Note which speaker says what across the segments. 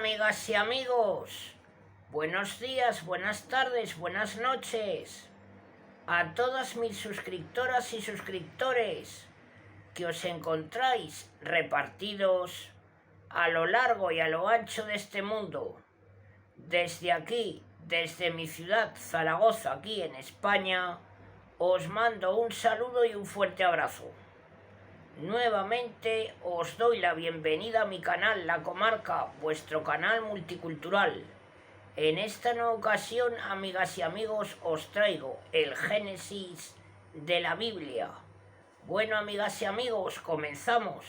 Speaker 1: amigas y amigos, buenos días, buenas tardes, buenas noches a todas mis suscriptoras y suscriptores que os encontráis repartidos a lo largo y a lo ancho de este mundo. Desde aquí, desde mi ciudad Zaragoza, aquí en España, os mando un saludo y un fuerte abrazo. Nuevamente os doy la bienvenida a mi canal La Comarca, vuestro canal multicultural. En esta nueva ocasión, amigas y amigos, os traigo el Génesis de la Biblia. Bueno, amigas y amigos, comenzamos.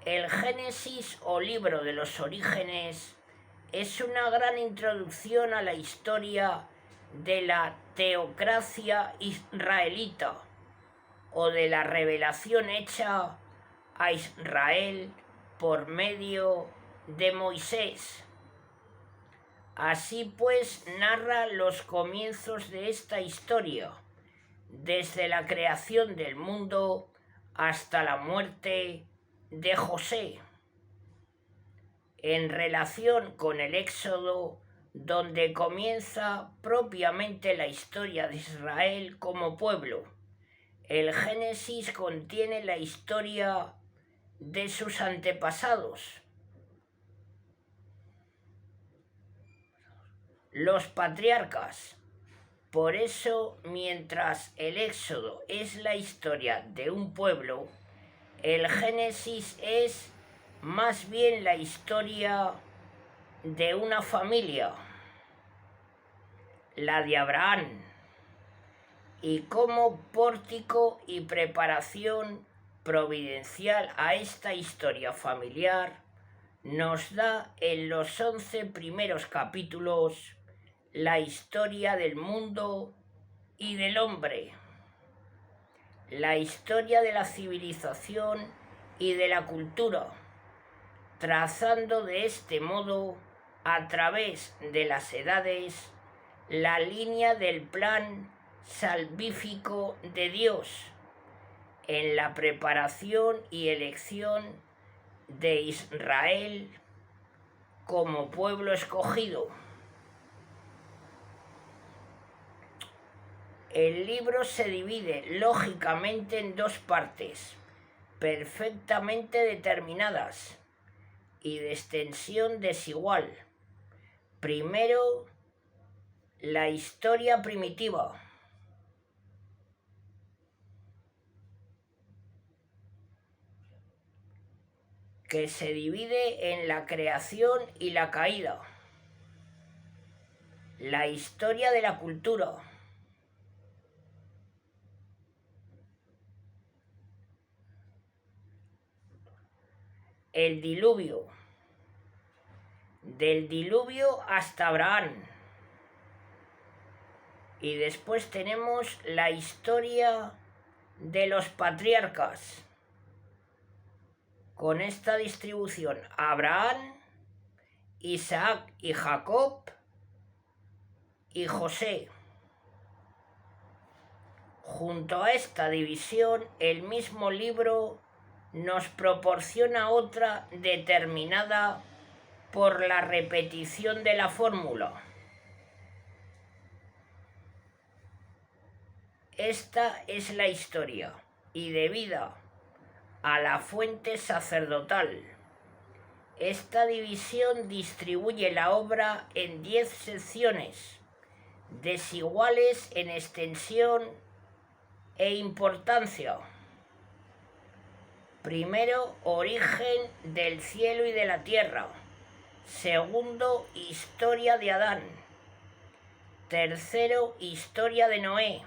Speaker 1: El Génesis o libro de los orígenes es una gran introducción a la historia de la teocracia israelita o de la revelación hecha a Israel por medio de Moisés. Así pues, narra los comienzos de esta historia, desde la creación del mundo hasta la muerte de José, en relación con el Éxodo, donde comienza propiamente la historia de Israel como pueblo. El Génesis contiene la historia de sus antepasados, los patriarcas. Por eso, mientras el Éxodo es la historia de un pueblo, el Génesis es más bien la historia de una familia, la de Abraham, y como pórtico y preparación providencial a esta historia familiar, nos da en los 11 primeros capítulos la historia del mundo y del hombre, la historia de la civilización y de la cultura, trazando de este modo, a través de las edades, la línea del plan salvífico de Dios en la preparación y elección de Israel como pueblo escogido. El libro se divide lógicamente en dos partes, perfectamente determinadas y de extensión desigual. Primero, la historia primitiva, que se divide en la creación y la caída. La historia de la cultura, el diluvio, del diluvio hasta Abraham. Y después tenemos la historia de los patriarcas, con esta distribución: Abraham, Isaac y Jacob y José. Junto a esta división, el mismo libro nos proporciona otra determinada por la repetición de la fórmula. Esta es la historia, y debida a la fuente sacerdotal. Esta división distribuye la obra en 10 secciones, desiguales en extensión e importancia. Primero, origen del cielo y de la tierra. Segundo, historia de Adán. Tercero, historia de Noé.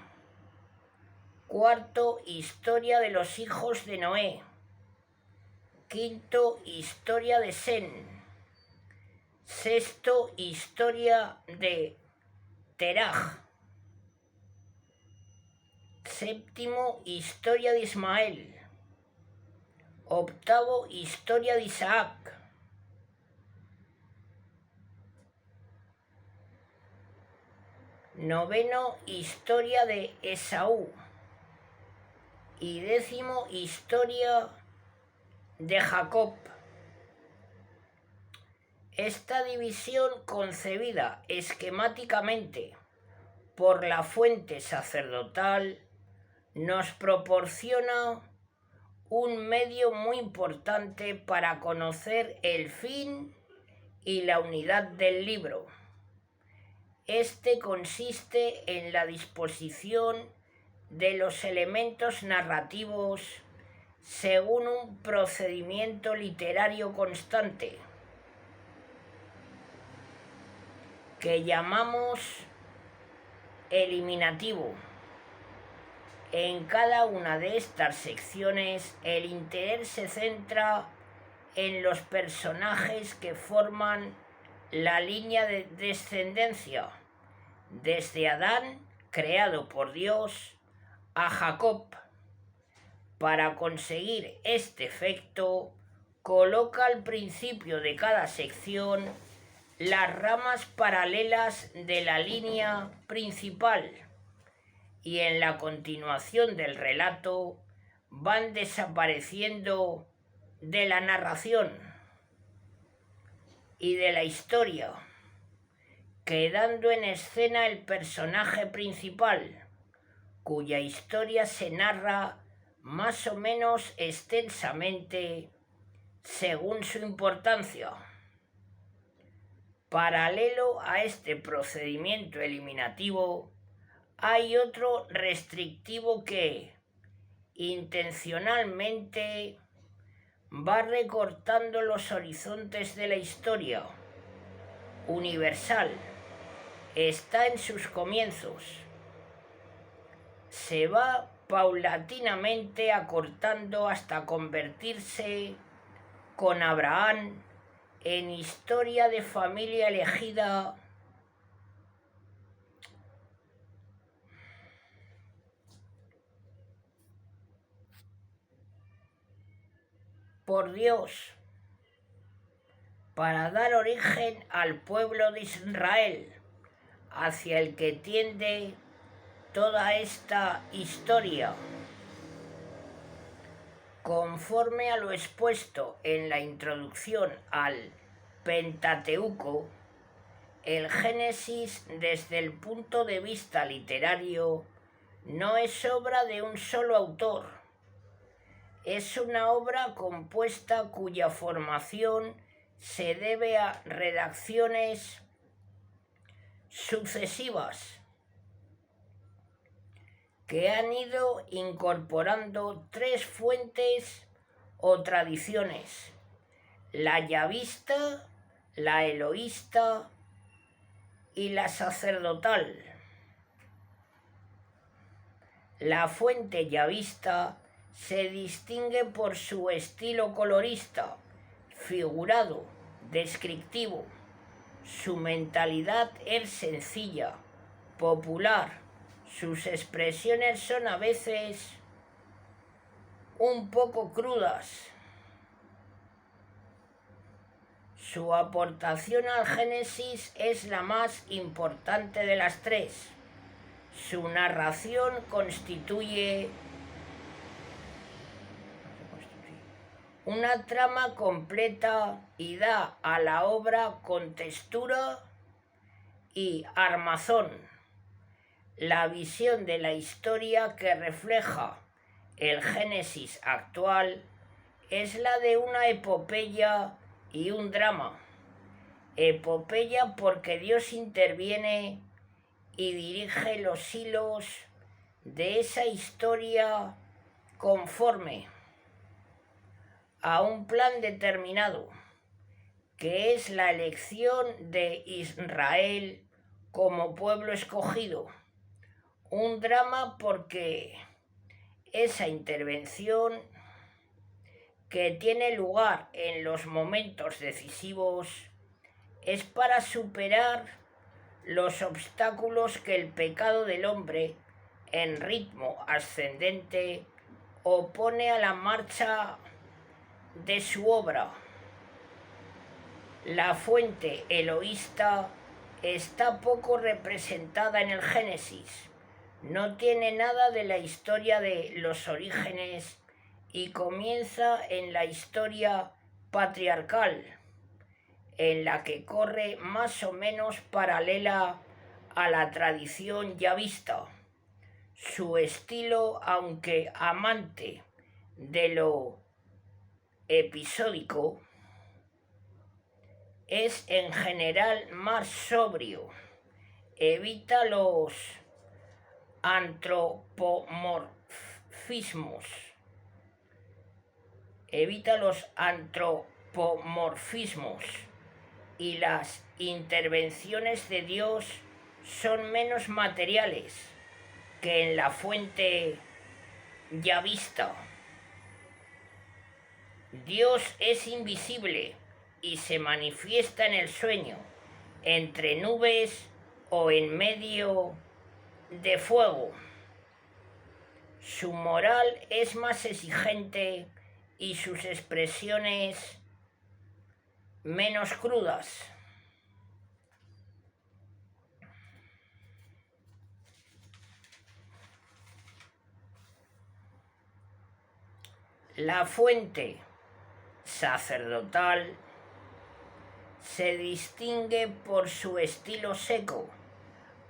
Speaker 1: Cuarto, historia de los hijos de Noé. Quinto, historia de Sem. Sexto, historia de Teraj. Séptimo, historia de Ismael. Octavo, historia de Isaac. Noveno, historia de Esaú. Y décimo, historia de Jacob. Esta división, concebida esquemáticamente por la fuente sacerdotal, nos proporciona un medio muy importante para conocer el fin y la unidad del libro. Este consiste en la disposición de los elementos narrativos según un procedimiento literario constante que llamamos eliminativo. En cada una de estas secciones el interés se centra en los personajes que forman la línea de descendencia, desde Adán, creado por Dios, a Jacob. Para conseguir este efecto, coloca al principio de cada sección las ramas paralelas de la línea principal y en la continuación del relato van desapareciendo de la narración y de la historia, quedando en escena el personaje principal, cuya historia se narra más o menos extensamente según su importancia. Paralelo a este procedimiento eliminativo, hay otro restrictivo que, intencionalmente, va recortando los horizontes de la historia. Universal, está en sus comienzos. Se va paulatinamente acortando hasta convertirse, con Abraham, en historia de familia elegida por Dios para dar origen al pueblo de Israel, hacia el que tiende toda esta historia. Conforme a lo expuesto en la introducción al Pentateuco, el Génesis, desde el punto de vista literario, no es obra de un solo autor. Es una obra compuesta cuya formación se debe a redacciones sucesivas que han ido incorporando tres fuentes o tradiciones: la yavista, la eloísta y la sacerdotal. La fuente yavista se distingue por su estilo colorista, figurado, descriptivo. Su mentalidad es sencilla, popular. Sus expresiones son a veces un poco crudas. Su aportación al Génesis es la más importante de las tres. Su narración constituye una trama completa y da a la obra contextura y armazón. La visión de la historia que refleja el Génesis actual es la de una epopeya y un drama. Epopeya porque Dios interviene y dirige los hilos de esa historia conforme a un plan determinado, que es la elección de Israel como pueblo escogido. Un drama porque esa intervención que tiene lugar en los momentos decisivos es para superar los obstáculos que el pecado del hombre, en ritmo ascendente, opone a la marcha de su obra. La fuente eloísta está poco representada en el Génesis. No tiene nada de la historia de los orígenes y comienza en la historia patriarcal. en la que corre más o menos paralela a la tradición yavista. Su estilo, aunque amante de lo episódico, es en general más sobrio. Evita los antropomorfismos. Y las intervenciones de Dios son menos materiales que en la fuente yavista. Dios es invisible y se manifiesta en el sueño, entre nubes o en medio de fuego. Su moral es más exigente y sus expresiones menos crudas. La fuente sacerdotal se distingue por su estilo seco,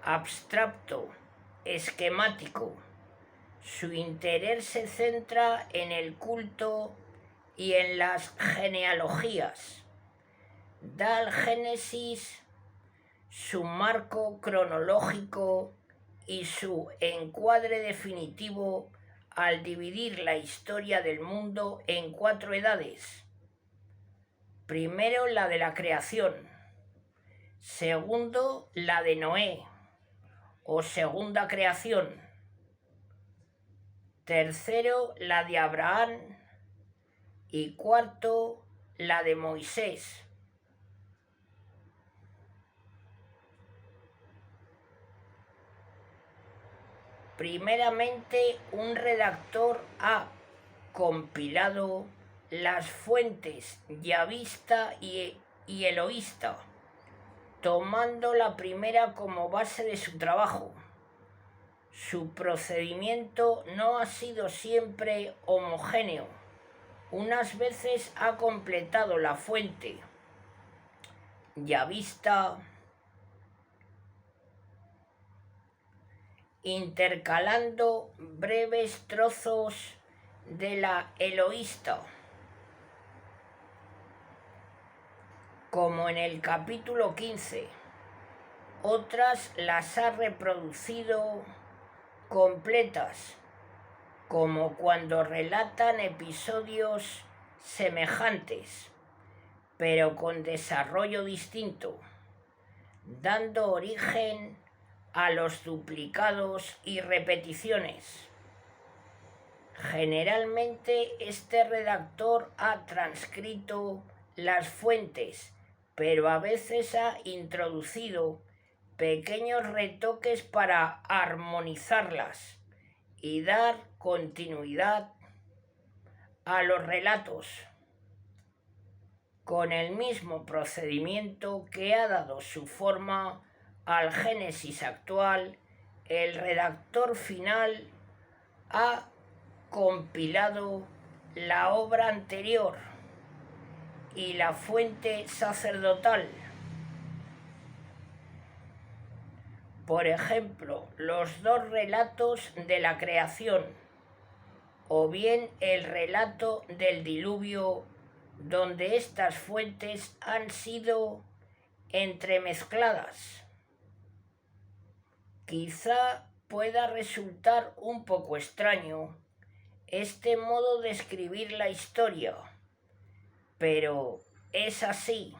Speaker 1: abstracto, esquemático. Su interés se centra en el culto y en las genealogías. Da al Génesis su marco cronológico y su encuadre definitivo al dividir la historia del mundo en 4 edades. Primero, la de la creación. Segundo, la de Noé, o segunda creación. Tercero, la de Abraham. Y cuarto, la de Moisés. Primeramente, un redactor ha compilado las fuentes yavista y eloísta, tomando la primera como base de su trabajo. Su procedimiento no ha sido siempre homogéneo. Unas veces ha completado la fuente yavista intercalando breves trozos de la eloísta, como en el capítulo 15. Otras las ha reproducido completas, como cuando relatan episodios semejantes, pero con desarrollo distinto, dando origen a los duplicados y repeticiones. Generalmente este redactor ha transcrito las fuentes, pero a veces ha introducido pequeños retoques para armonizarlas y dar continuidad a los relatos, con el mismo procedimiento que ha dado su forma al Génesis actual. El redactor final ha compilado la obra anterior y la fuente sacerdotal. Por ejemplo, los 2 relatos de la creación, o bien el relato del diluvio, donde estas fuentes han sido entremezcladas. Quizá pueda resultar un poco extraño este modo de escribir la historia, pero es así,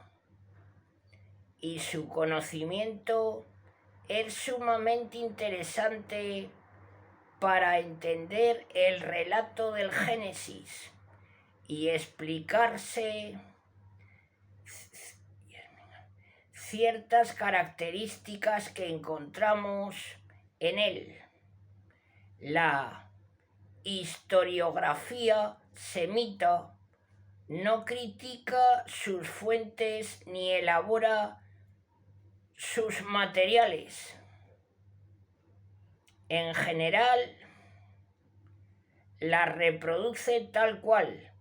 Speaker 1: y su conocimiento es sumamente interesante para entender el relato del Génesis y explicarse ciertas características que encontramos en él. La historiografía semita no critica sus fuentes ni elabora sus materiales. En general, la reproduce tal cual,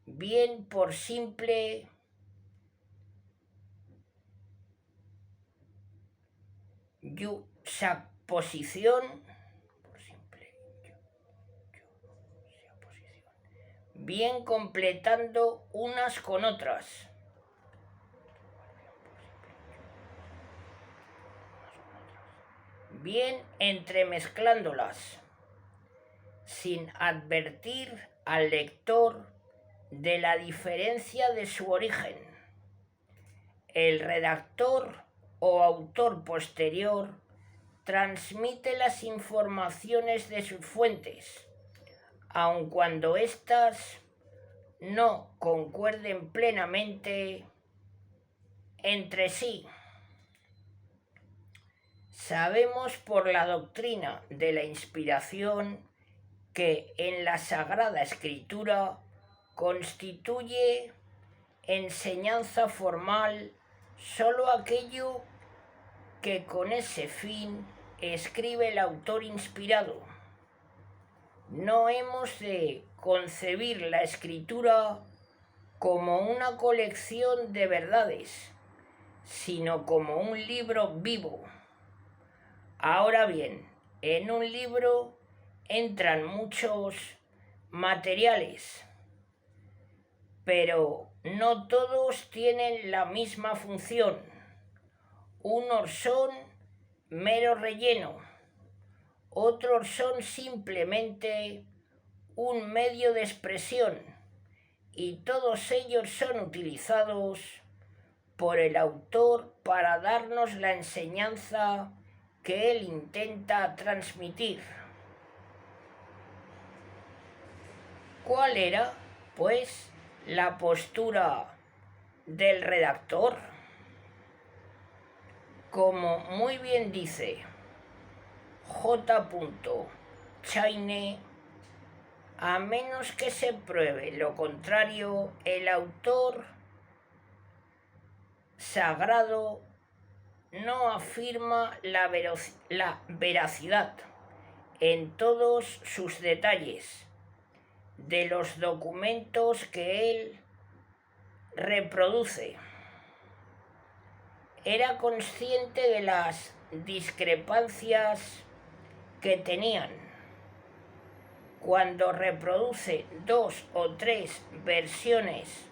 Speaker 1: bien por simple yuxtaposición, bien completando unas con otras. Bien entremezclándolas, sin advertir al lector de la diferencia de su origen. El redactor o autor posterior transmite las informaciones de sus fuentes, aun cuando éstas no concuerden plenamente entre sí. Sabemos por la doctrina de la inspiración que en la Sagrada Escritura constituye enseñanza formal solo aquello que con ese fin escribe el autor inspirado. No hemos de concebir la escritura como una colección de verdades, sino como un libro vivo. Ahora bien, en un libro entran muchos materiales, pero no todos tienen la misma función. Unos son mero relleno, otros son simplemente un medio de expresión, y todos ellos son utilizados por el autor para darnos la enseñanza que él intenta transmitir. ¿Cuál era, pues, la postura del redactor? Como muy bien dice J. Chaine, a menos que se pruebe lo contrario, el autor sagrado no afirma la veracidad en todos sus detalles de los documentos que él reproduce. Era consciente de las discrepancias que tenían. Cuando reproduce 2 o 3 versiones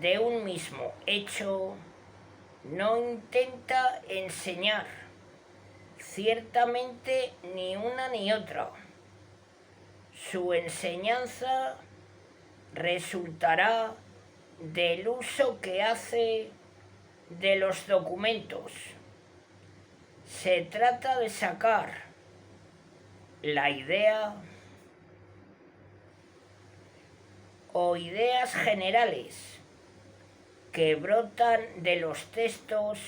Speaker 1: de un mismo hecho, no intenta enseñar ciertamente ni una ni otra. Su enseñanza resultará del uso que hace de los documentos. Se trata de sacar la idea o ideas generales que brotan de los textos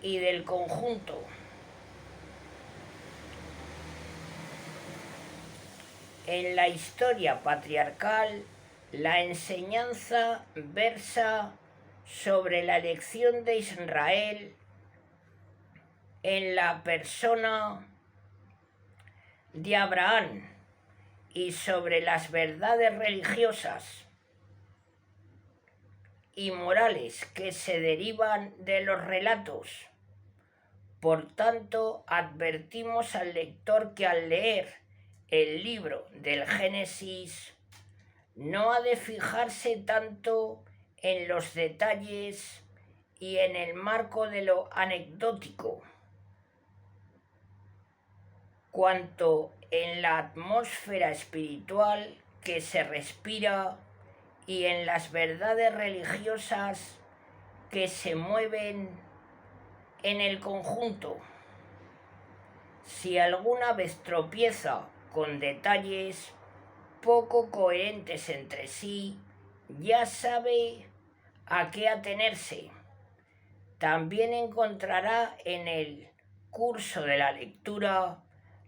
Speaker 1: y del conjunto. En la historia patriarcal, la enseñanza versa sobre la elección de Israel en la persona de Abraham y sobre las verdades religiosas y morales que se derivan de los relatos. Por tanto, advertimos al lector que al leer el libro del Génesis no ha de fijarse tanto en los detalles y en el marco de lo anecdótico, cuanto en la atmósfera espiritual que se respira y en las verdades religiosas que se mueven en el conjunto. Si alguna vez tropieza con detalles poco coherentes entre sí, ya sabe a qué atenerse. También encontrará en el curso de la lectura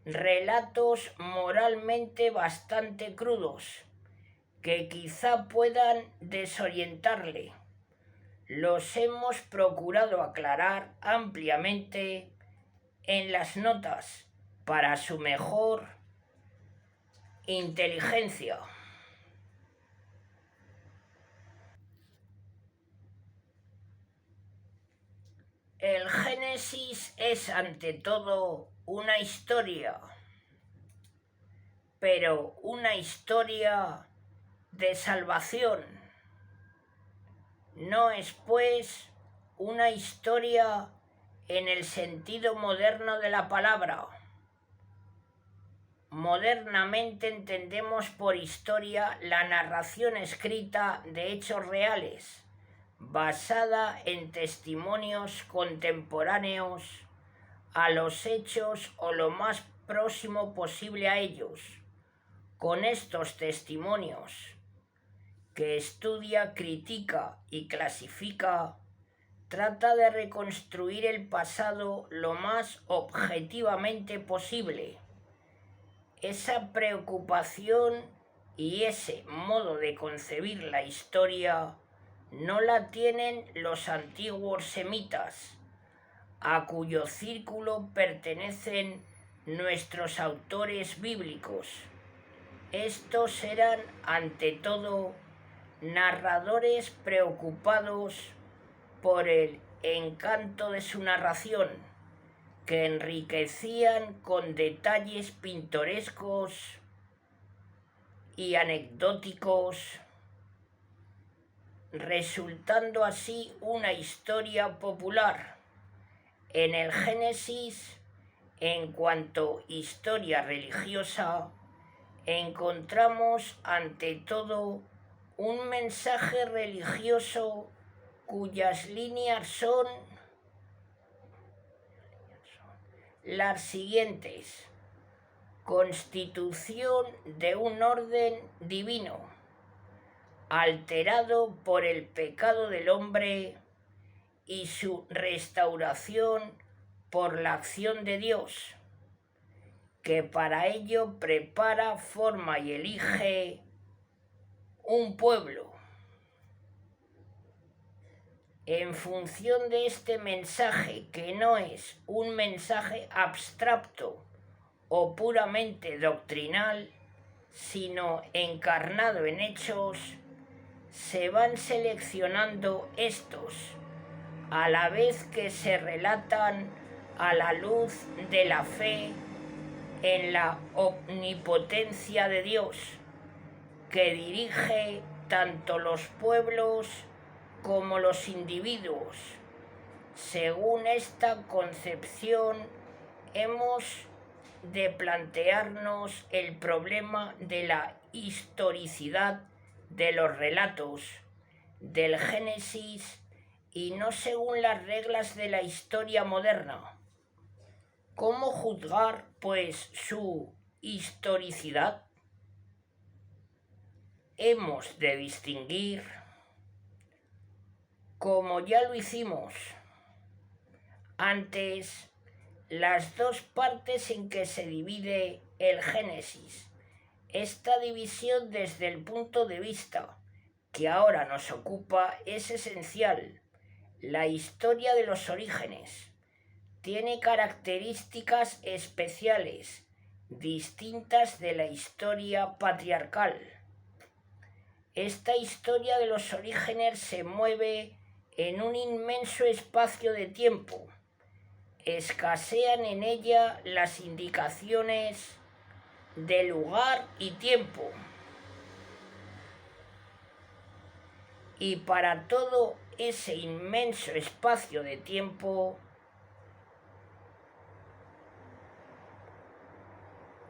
Speaker 1: relatos moralmente bastante crudos que quizá puedan desorientarle. Los hemos procurado aclarar ampliamente en las notas para su mejor inteligencia. El Génesis es ante todo una historia, pero una historia de salvación. No es, pues, una historia en el sentido moderno de la palabra. Modernamente entendemos por historia la narración escrita de hechos reales, basada en testimonios contemporáneos a los hechos o lo más próximo posible a ellos. Con estos testimonios, que estudia, critica y clasifica, trata de reconstruir el pasado lo más objetivamente posible. Esa preocupación y ese modo de concebir la historia no la tienen los antiguos semitas, a cuyo círculo pertenecen nuestros autores bíblicos. Estos eran, ante todo, narradores preocupados por el encanto de su narración, que enriquecían con detalles pintorescos y anecdóticos, resultando así una historia popular. En el Génesis, en cuanto historia religiosa, encontramos ante todo un mensaje religioso cuyas líneas son las siguientes: constitución de un orden divino, alterado por el pecado del hombre, y su restauración por la acción de Dios, que para ello prepara, forma y elige un pueblo. En función de este mensaje, que no es un mensaje abstracto o puramente doctrinal, sino encarnado en hechos, se van seleccionando estos, a la vez que se relatan a la luz de la fe en la omnipotencia de Dios, que dirige tanto los pueblos como los individuos. Según esta concepción, hemos de plantearnos el problema de la historicidad de los relatos del Génesis y no según las reglas de la historia moderna. ¿Cómo juzgar, pues, su historicidad? Hemos de distinguir, como ya lo hicimos antes, las dos partes en que se divide el Génesis. Esta división, desde el punto de vista que ahora nos ocupa, es esencial. La historia de los orígenes tiene características especiales, distintas de la historia patriarcal. Esta historia de los orígenes se mueve en un inmenso espacio de tiempo. Escasean en ella las indicaciones de lugar y tiempo. Y para todo ese inmenso espacio de tiempo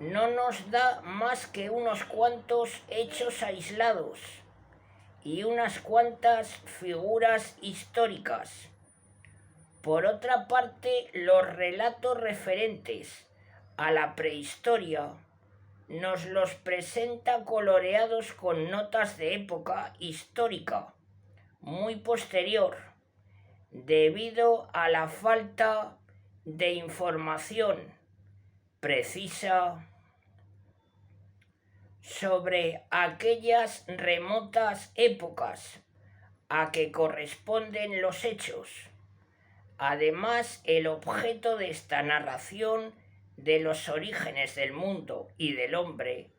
Speaker 1: no nos da más que unos cuantos hechos aislados y unas cuantas figuras históricas. Por otra parte, los relatos referentes a la prehistoria nos los presenta coloreados con notas de época histórica muy posterior, debido a la falta de información precisa sobre aquellas remotas épocas a que corresponden los hechos. Además, el objeto de esta narración de los orígenes del mundo y del hombre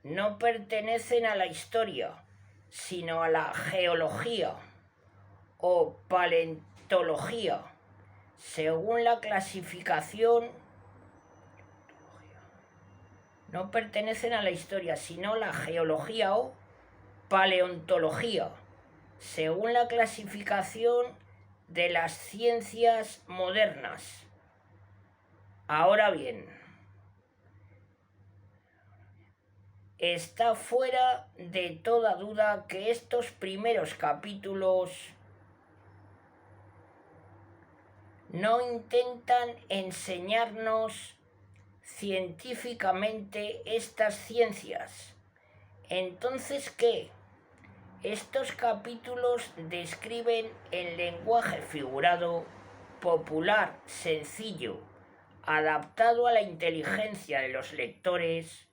Speaker 1: no pertenecen a la historia, sino a la geología o paleontología, según la clasificación, no pertenecen a la historia, sino a la geología o paleontología, según la clasificación de las ciencias modernas. Ahora bien, está fuera de toda duda que estos primeros capítulos no intentan enseñarnos científicamente estas ciencias. Entonces, ¿qué? Estos capítulos describen en lenguaje figurado, popular, sencillo, adaptado a la inteligencia de los lectores,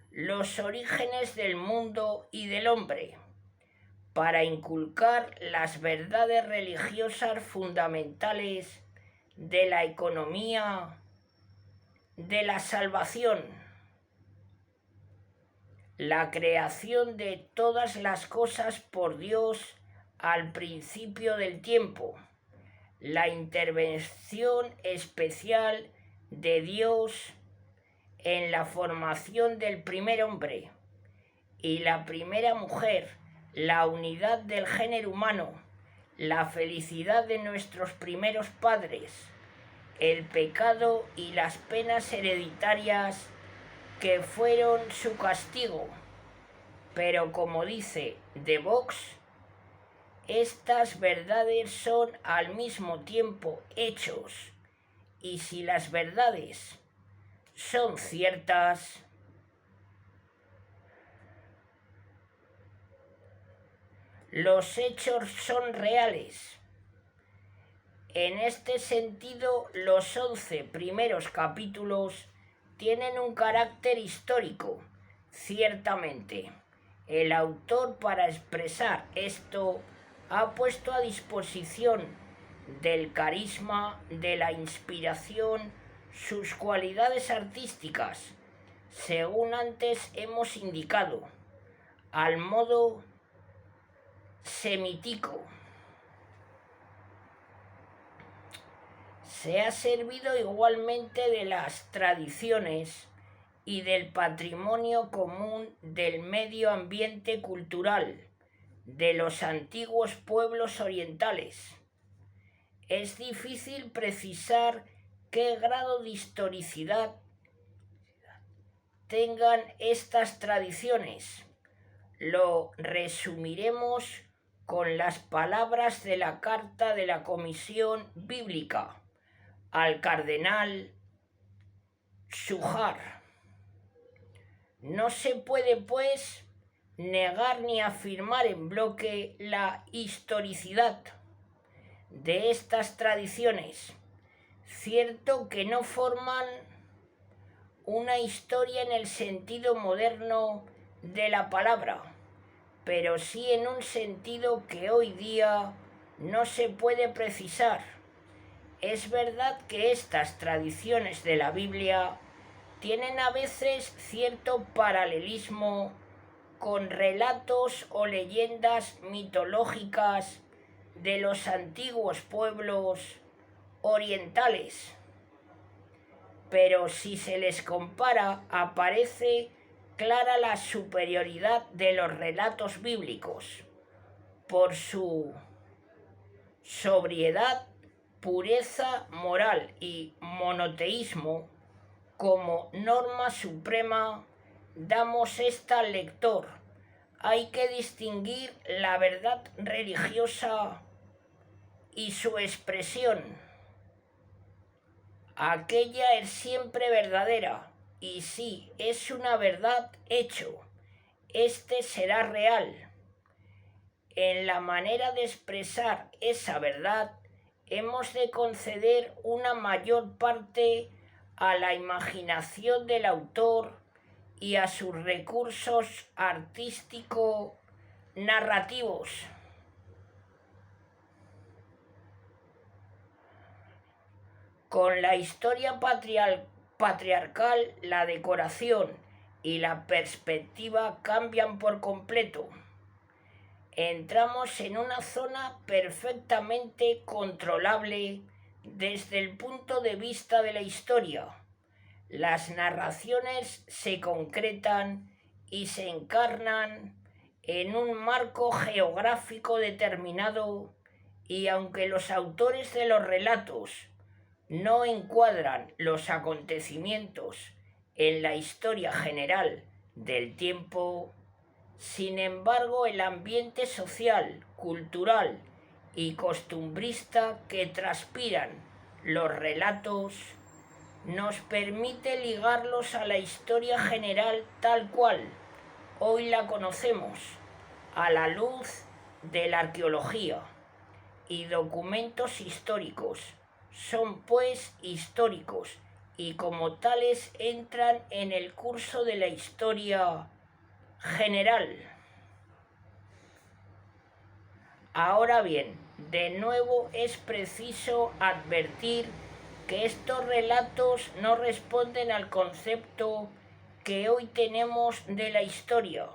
Speaker 1: los orígenes del mundo y del hombre, para inculcar las verdades religiosas fundamentales de la economía, de la salvación, la creación de todas las cosas por Dios al principio del tiempo, la intervención especial de Dios en la formación del primer hombre y la primera mujer, la unidad del género humano, la felicidad de nuestros primeros padres, el pecado y las penas hereditarias que fueron su castigo. Pero como dice De Vox, estas verdades son al mismo tiempo hechos, y si las verdades son ciertas, los hechos son reales. En este sentido, los 11 primeros capítulos tienen un carácter histórico, ciertamente. El autor, para expresar esto, ha puesto a disposición del carisma, de la inspiración, sus cualidades artísticas, según antes hemos indicado, al modo semítico. Se ha servido igualmente de las tradiciones y del patrimonio común del medio ambiente cultural de los antiguos pueblos orientales. Es difícil precisar qué grado de historicidad tengan estas tradiciones. Lo resumiremos con las palabras de la carta de la Comisión Bíblica al cardenal Sujar. No se puede, pues, negar ni afirmar en bloque la historicidad de estas tradiciones. Cierto que no forman una historia en el sentido moderno de la palabra, pero sí en un sentido que hoy día no se puede precisar. Es verdad que estas tradiciones de la Biblia tienen a veces cierto paralelismo con relatos o leyendas mitológicas de los antiguos pueblos orientales, pero si se les compara, aparece clara la superioridad de los relatos bíblicos por su sobriedad, pureza moral y monoteísmo. Como norma suprema damos esta al lector. Hay que distinguir la verdad religiosa y su expresión. Aquella es siempre verdadera, y si es una verdad hecho, este será real. En la manera de expresar esa verdad hemos de conceder una mayor parte a la imaginación del autor y a sus recursos artístico-narrativos. Con la historia patriarcal, la decoración y la perspectiva cambian por completo. Entramos en una zona perfectamente controlable desde el punto de vista de la historia. Las narraciones se concretan y se encarnan en un marco geográfico determinado, y aunque los autores de los relatos no encuadran los acontecimientos en la historia general del tiempo, sin embargo el ambiente social, cultural y costumbrista que transpiran los relatos nos permite ligarlos a la historia general tal cual hoy la conocemos, a la luz de la arqueología y documentos históricos. Son pues históricos y como tales entran en el curso de la historia general. Ahora bien, de nuevo es preciso advertir que estos relatos no responden al concepto que hoy tenemos de la historia.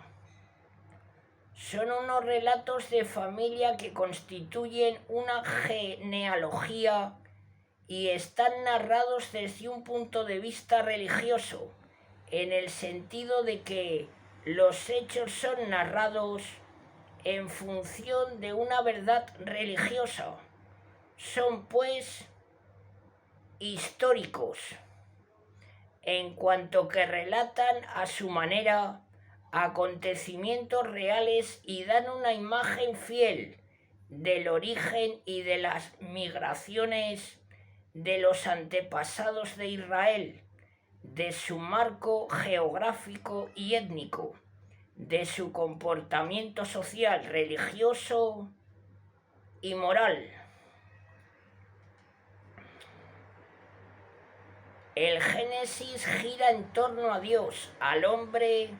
Speaker 1: Son unos relatos de familia que constituyen una genealogía y están narrados desde un punto de vista religioso, en el sentido de que los hechos son narrados en función de una verdad religiosa. Son, pues, históricos, en cuanto que relatan a su manera acontecimientos reales y dan una imagen fiel del origen y de las migraciones de los antepasados de Israel, de su marco geográfico y étnico, de su comportamiento social, religioso y moral. El Génesis gira en torno a Dios, al hombre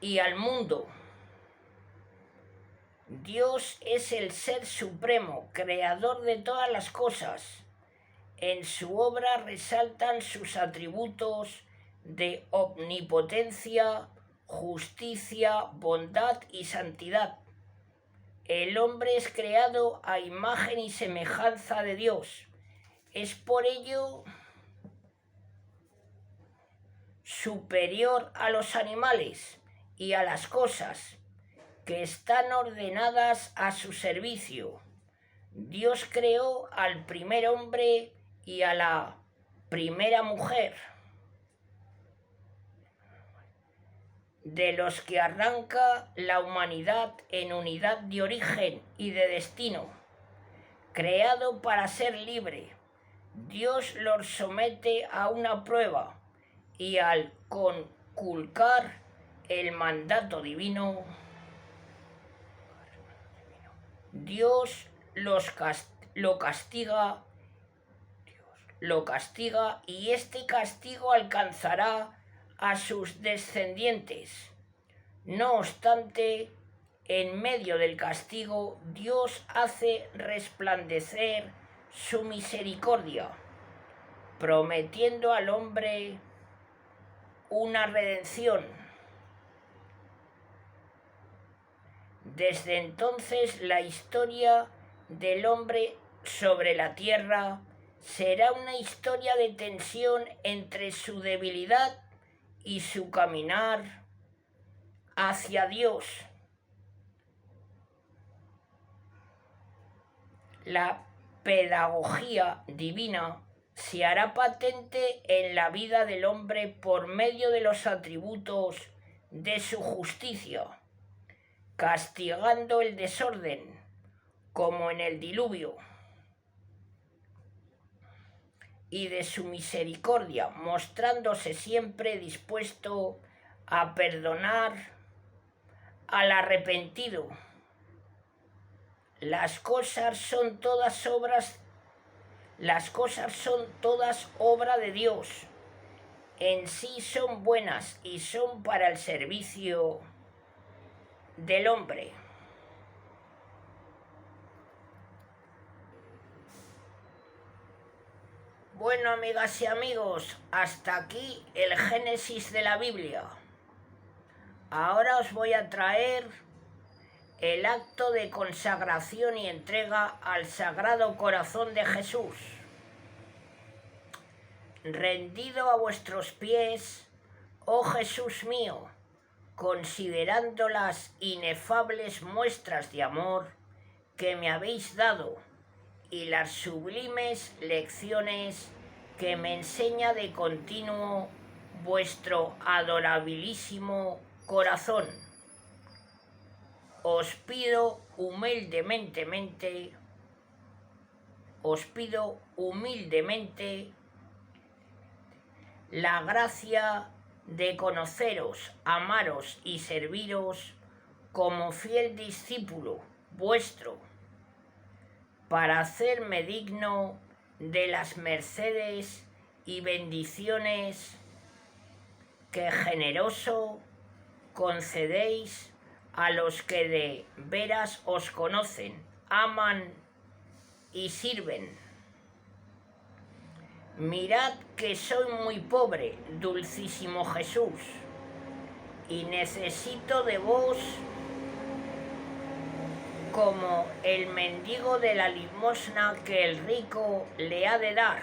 Speaker 1: y al mundo. Dios es el ser supremo, creador de todas las cosas. En su obra resaltan sus atributos de omnipotencia, justicia, bondad y santidad. El hombre es creado a imagen y semejanza de Dios. Es por ello superior a los animales y a las cosas que están ordenadas a su servicio. Dios creó al primer hombre y a la primera mujer, de los que arranca la humanidad en unidad de origen y de destino. Creado para ser libre, Dios los somete a una prueba y al conculcar el mandato divino, Dios lo castiga y este castigo alcanzará a sus descendientes. No obstante, en medio del castigo, Dios hace resplandecer su misericordia, prometiendo al hombre una redención. Desde entonces, la historia del hombre sobre la tierra será una historia de tensión entre su debilidad y su caminar hacia Dios. La pedagogía divina se hará patente en la vida del hombre por medio de los atributos de su justicia, castigando el desorden, como en el diluvio, y de su misericordia, mostrándose siempre dispuesto a perdonar al arrepentido. Las cosas son todas obra de Dios. En sí son buenas y son para el servicio del hombre. Bueno, amigas y amigos, hasta aquí el Génesis de la Biblia. Ahora os voy a traer el acto de consagración y entrega al Sagrado Corazón de Jesús. rendido a vuestros pies, oh Jesús mío, considerando las inefables muestras de amor que me habéis dado y las sublimes lecciones que me enseña de continuo vuestro adorabilísimo corazón. Os pido humildemente la gracia de conoceros, amaros y serviros como fiel discípulo vuestro, para hacerme digno de las mercedes y bendiciones que generoso concedéis a los que de veras os conocen, aman y sirven. Mirad que soy muy pobre, dulcísimo Jesús, y necesito de vos como el mendigo de la limosna que el rico le ha de dar.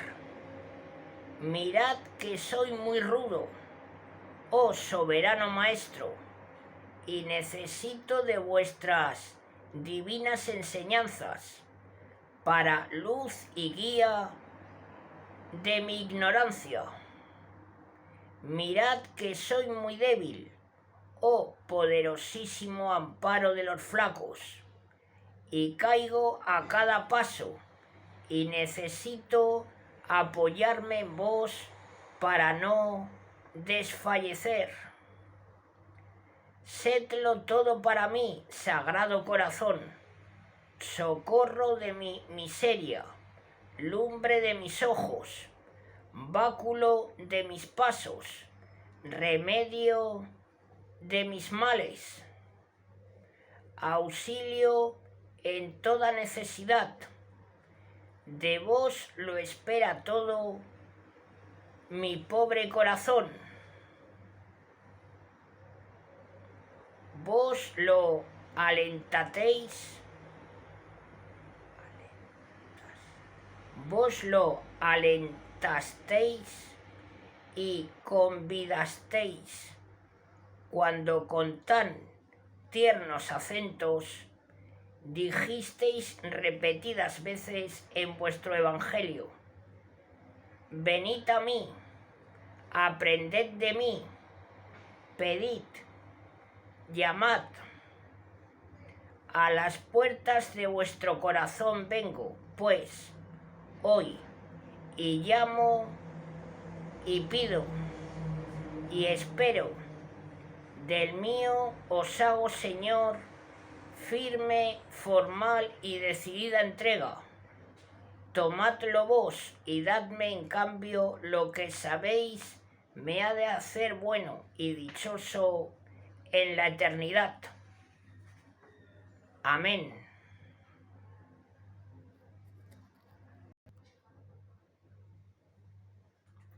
Speaker 1: Mirad que soy muy rudo, oh soberano Maestro, y necesito de vuestras divinas enseñanzas para luz y guía de mi ignorancia. Mirad que soy muy débil, oh poderosísimo amparo de los flacos, y caigo a cada paso, y necesito apoyarme en vos para no desfallecer. Sedlo todo para mí, Sagrado Corazón, socorro de mi miseria, lumbre de mis ojos, báculo de mis pasos, remedio de mis males, auxilio en toda necesidad. De vos lo espera todo mi pobre corazón. Vos lo alentasteis y convidasteis cuando con tan tiernos acentos dijisteis repetidas veces en vuestro Evangelio: venid a mí, aprended de mí, pedid, llamad. A las puertas de vuestro corazón vengo, pues, hoy, y llamo, y pido, y espero. Del mío os hago, Señor, firme, formal y decidida entrega. Tomadlo vos y dadme en cambio lo que sabéis me ha de hacer bueno y dichoso en la eternidad. Amén.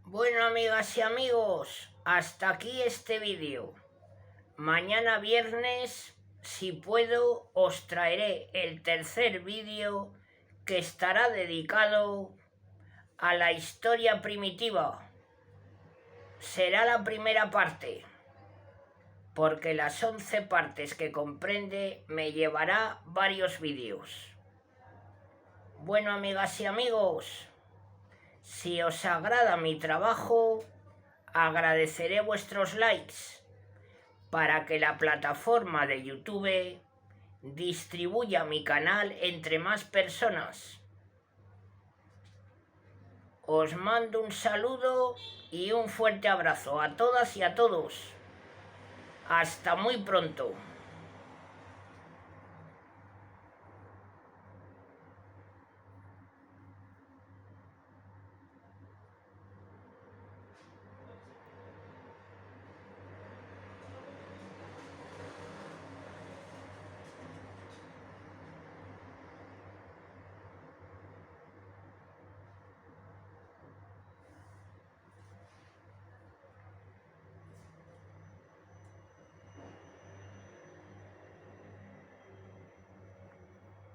Speaker 1: Bueno, amigas y amigos, hasta aquí este vídeo. Mañana viernes, si puedo, os traeré el tercer vídeo que estará dedicado a la historia primitiva. Será la primera parte, porque las 11 partes que comprende me llevará varios vídeos. Bueno, amigas y amigos, si os agrada mi trabajo, agradeceré vuestros likes para que la plataforma de YouTube distribuya mi canal entre más personas. Os mando un saludo y un fuerte abrazo a todas y a todos. Hasta muy pronto.